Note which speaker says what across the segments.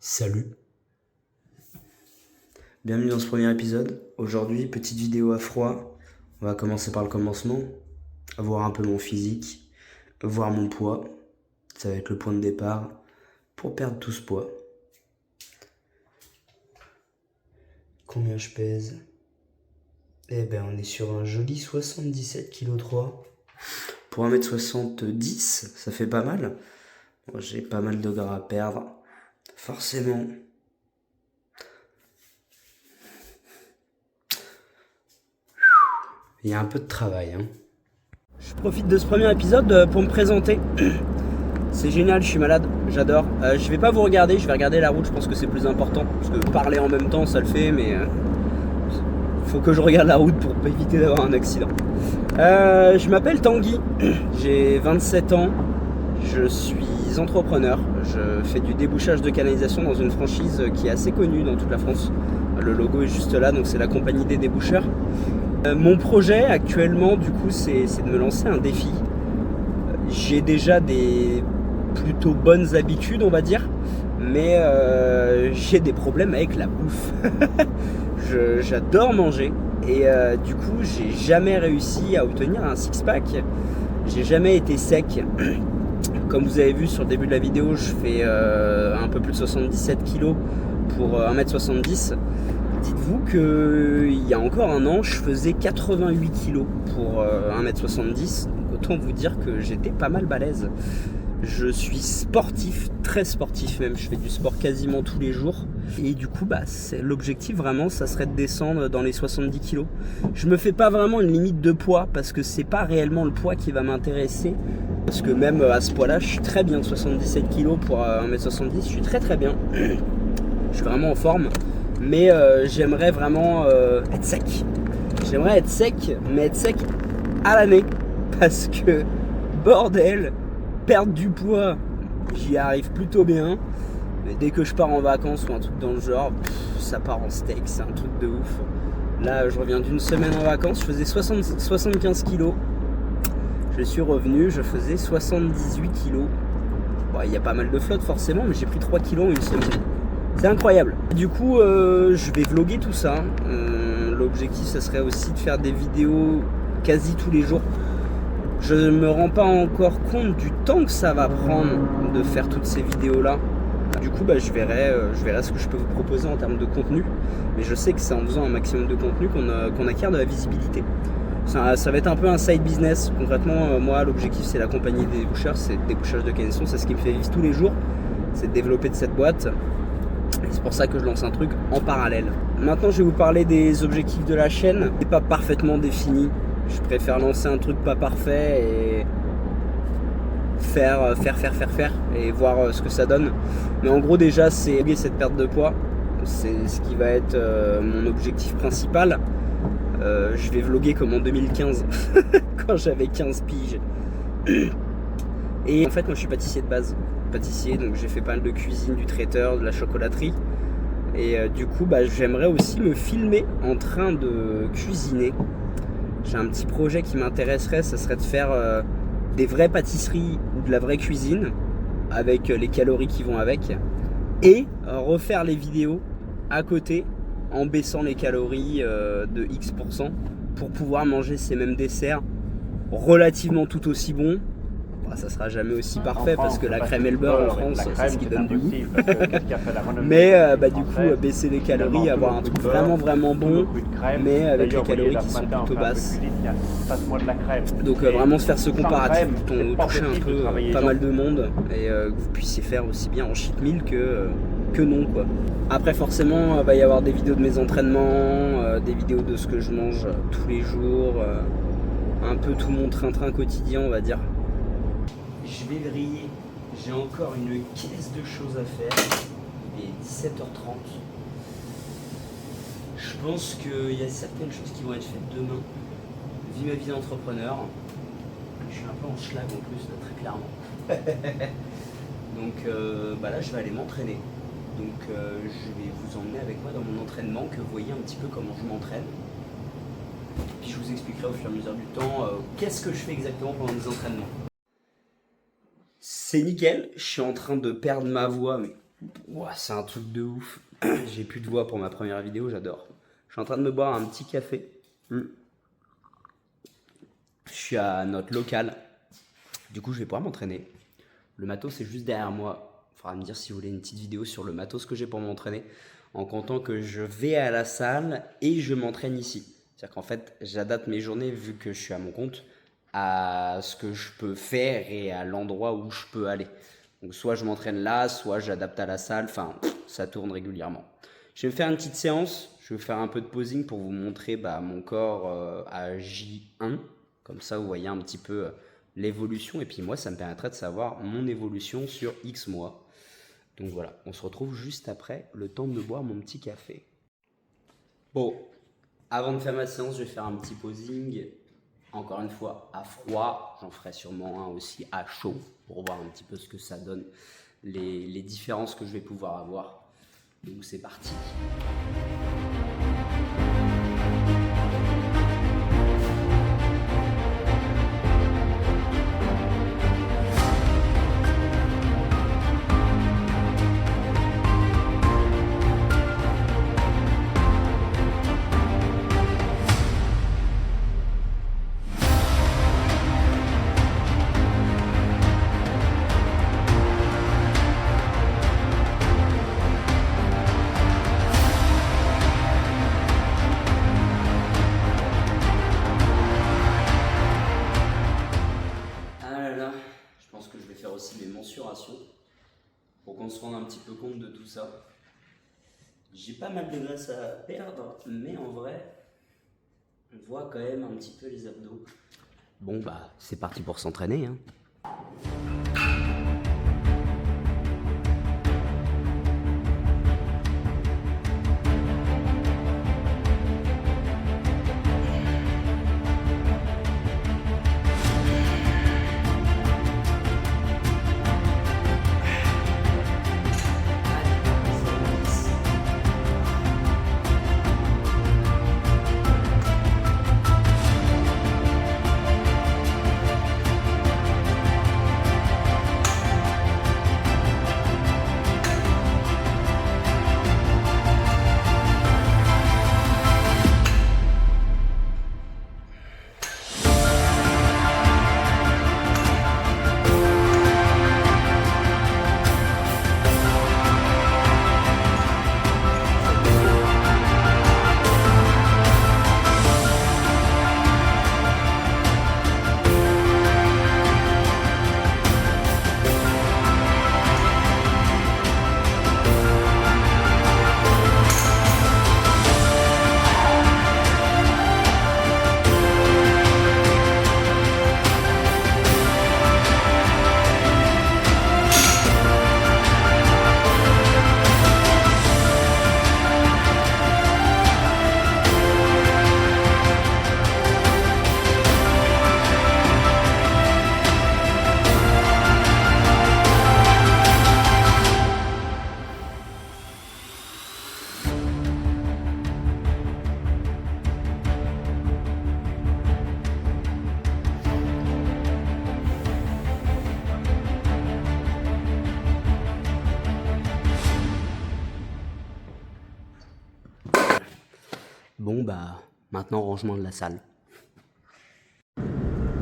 Speaker 1: Salut. Bienvenue dans ce premier épisode. Aujourd'hui, petite vidéo à froid. On va commencer par le commencement. Voir un peu mon physique. Voir mon poids. Ça va être le point de départ pour perdre tout ce poids. Combien je pèse? Eh ben, on est sur un joli 77,3 kg. Pour 1m70, ça fait pas mal. Moi, j'ai pas mal de gras à perdre. Forcément. Il y a un peu de travail. Je profite de ce premier épisode pour me présenter. C'est génial, je suis malade, j'adore. Je vais pas vous regarder, je vais regarder la route, je pense que c'est plus important. Parce que parler en même temps, ça le fait, mais faut que je regarde la route pour éviter d'avoir un accident. Je m'appelle Tanguy, j'ai 27 ans, je suis entrepreneur. Je fais du débouchage de canalisation dans une franchise qui est assez connue dans toute la France. Le logo est juste là, donc c'est la compagnie des déboucheurs. Mon projet actuellement, du coup, c'est de me lancer un défi. J'ai déjà des plutôt bonnes habitudes, on va dire, mais j'ai des problèmes avec la bouffe. J'adore manger et du coup, j'ai jamais réussi à obtenir un six-pack. J'ai jamais été sec. Comme vous avez vu sur le début de la vidéo, je fais un peu plus de 77 kg pour 1m70. Dites-vous qu'il y a encore un an, je faisais 88 kg pour 1m70. Donc autant vous dire que j'étais pas mal balèze. Je suis sportif, très sportif même. Je fais du sport quasiment tous les jours. Et du coup, l'objectif vraiment, ça serait de descendre dans les 70 kg. Je me fais pas vraiment une limite de poids parce que c'est pas réellement le poids qui va m'intéresser. Parce que même à ce poids-là, je suis très bien. 77 kg pour 1m70, je suis très bien. Je suis vraiment en forme. Mais j'aimerais vraiment être sec. J'aimerais être sec, mais être sec à l'année. Parce que, bordel, perdre du poids, j'y arrive plutôt bien. Mais dès que je pars en vacances ou un truc dans le genre, ça part en steak, c'est un truc de ouf. Là, je reviens d'une semaine en vacances, je faisais 75 kilos. Je suis revenu, je faisais 78 kilos. Bon, il y a pas mal de flotte forcément, mais j'ai pris 3 kilos en une semaine. C'est incroyable. Du coup, je vais vlogger tout ça. L'objectif, ça serait aussi de faire des vidéos quasi tous les jours. Je ne me rends pas encore compte du temps que ça va prendre de faire toutes ces vidéos-là. Du coup, je verrai ce que je peux vous proposer en termes de contenu. Mais je sais que c'est en faisant un maximum de contenu qu'on acquiert de la visibilité. Ça va être un peu un side business. Concrètement, moi, l'objectif, c'est la compagnie des déboucheurs, c'est le débouchage de canalisation. C'est ce qui me fait vivre tous les jours. C'est de développer de cette boîte. Et c'est pour ça que je lance un truc en parallèle. Maintenant, je vais vous parler des objectifs de la chaîne. C'est pas parfaitement défini. Je préfère lancer un truc pas parfait et faire et voir ce que ça donne. Mais en gros, déjà, c'est cette perte de poids. C'est ce qui va être mon objectif principal. Je vais vlogger comme en 2015 quand j'avais 15 piges. Et en fait, moi, je suis pâtissier de base. Donc j'ai fait pas mal de cuisine, du traiteur, de la chocolaterie. Et du coup, j'aimerais aussi me filmer en train de cuisiner. J'ai un petit projet qui m'intéresserait, ça serait de faire des vraies pâtisseries ou de la vraie cuisine avec les calories qui vont avec et refaire les vidéos à côté en baissant les calories de X% pour pouvoir manger ces mêmes desserts relativement tout aussi bons. Ça sera jamais aussi parfait parce que la crème et le beurre en France, c'est ce qui donne du goût. Mais du coup, baisser les calories, avoir un truc vraiment bon, mais avec les calories qui sont plutôt basses. Donc vraiment se faire ce comparatif, toucher un peu pas mal de monde et que vous puissiez faire aussi bien en cheat meal que non, quoi. Après forcément, va y avoir des vidéos de mes entraînements, des vidéos de ce que je mange tous les jours, un peu tout mon train-train quotidien, on va dire. Je vais vriller, j'ai encore une caisse de choses à faire, il est 17h30. Je pense qu'il y a certaines choses qui vont être faites demain, vu ma vie d'entrepreneur. Je suis un peu en schlag en plus, là, très clairement. Donc là je vais aller m'entraîner. Donc je vais vous emmener avec moi dans mon entraînement, que vous voyez un petit peu comment je m'entraîne. Puis je vous expliquerai au fur et à mesure du temps qu'est-ce que je fais exactement pendant mes entraînements. C'est nickel, je suis en train de perdre ma voix, mais Ouah, c'est un truc de ouf. J'ai plus de voix pour ma première vidéo, j'adore. Je suis en train de me boire un petit café. Je suis à notre local. Du coup, je vais pouvoir m'entraîner. Le matos, c'est juste derrière moi. Il faudra me dire si vous voulez une petite vidéo sur le matos que j'ai pour m'entraîner. En comptant que je vais à la salle et je m'entraîne ici. C'est-à-dire qu'en fait, j'adapte mes journées, vu que je suis à mon compte, à ce que je peux faire et à l'endroit où je peux aller. Donc soit je m'entraîne là, soit j'adapte à la salle. Enfin, ça tourne régulièrement. Je vais me faire une petite séance. Je vais faire un peu de posing pour vous montrer mon corps à J1. Comme ça, vous voyez un petit peu l'évolution. Et puis moi, ça me permettrait de savoir mon évolution sur X mois. Donc voilà, on se retrouve juste après, le temps de boire mon petit café. Bon, avant de faire ma séance, je vais faire un petit posing. Encore une fois, à froid. J'en ferai sûrement un aussi à chaud pour voir un petit peu ce que ça donne, les différences que je vais pouvoir avoir. Donc c'est parti. Je pense que je vais faire aussi mes mensurations pour qu'on se rende un petit peu compte de tout ça. J'ai pas mal de graisse à perdre, mais en vrai, on voit quand même un petit peu les abdos. Bon c'est parti pour s'entraîner, hein. Bon maintenant rangement de la salle.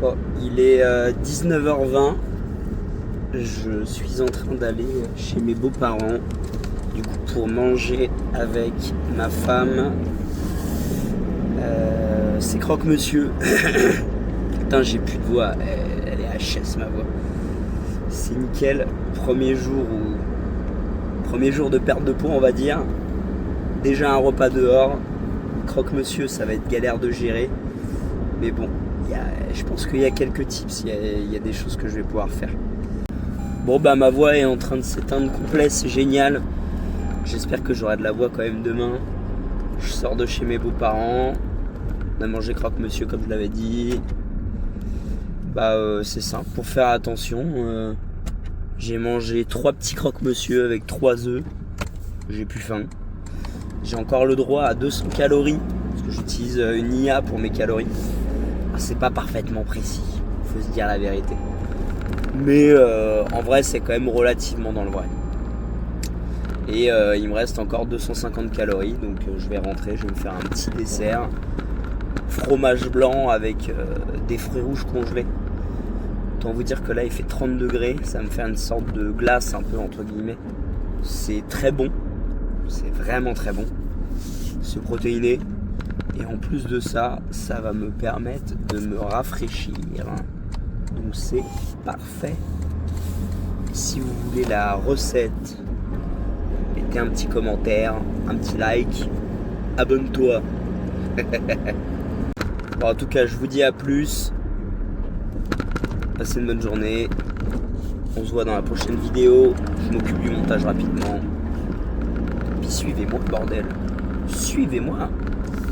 Speaker 1: Bon, il est 19h20. Je suis en train d'aller chez mes beaux-parents, du coup pour manger avec ma femme. C'est croque-monsieur. Putain, j'ai plus de voix, elle est HS ma voix. C'est nickel. Premier jour de perte de poids, on va dire. Déjà un repas dehors. Croque-monsieur, ça va être galère de gérer. Mais bon, je pense qu'il y a quelques tips, il y a des choses que je vais pouvoir faire. Bon ma voix est en train de s'éteindre complet, c'est génial. J'espère que j'aurai de la voix quand même demain. Je sors de chez mes beaux-parents. On a mangé croque-monsieur comme je l'avais dit. C'est simple, pour faire attention. J'ai mangé 3 petits croque-monsieur avec 3 œufs. J'ai plus faim. J'ai encore le droit à 200 calories, parce que j'utilise une IA pour mes calories. C'est pas parfaitement précis, faut se dire la vérité. Mais en vrai, c'est quand même relativement dans le vrai. Et il me reste encore 250 calories, donc je vais rentrer, je vais me faire un petit dessert. Fromage blanc avec des fruits rouges congelés. Autant vous dire que là il fait 30 degrés, ça va me faire une sorte de glace un peu entre guillemets. C'est très bon, c'est vraiment très bon. C'est protéiné. Et en plus de ça, ça va me permettre de me rafraîchir. Donc c'est parfait. Si vous voulez la recette, mettez un petit commentaire, un petit like, abonne-toi. Bon, en tout cas, je vous dis à plus. Passez une bonne journée. On se voit dans la prochaine vidéo. Je m'occupe du montage rapidement. Puis suivez-moi, bordel. Suivez-moi.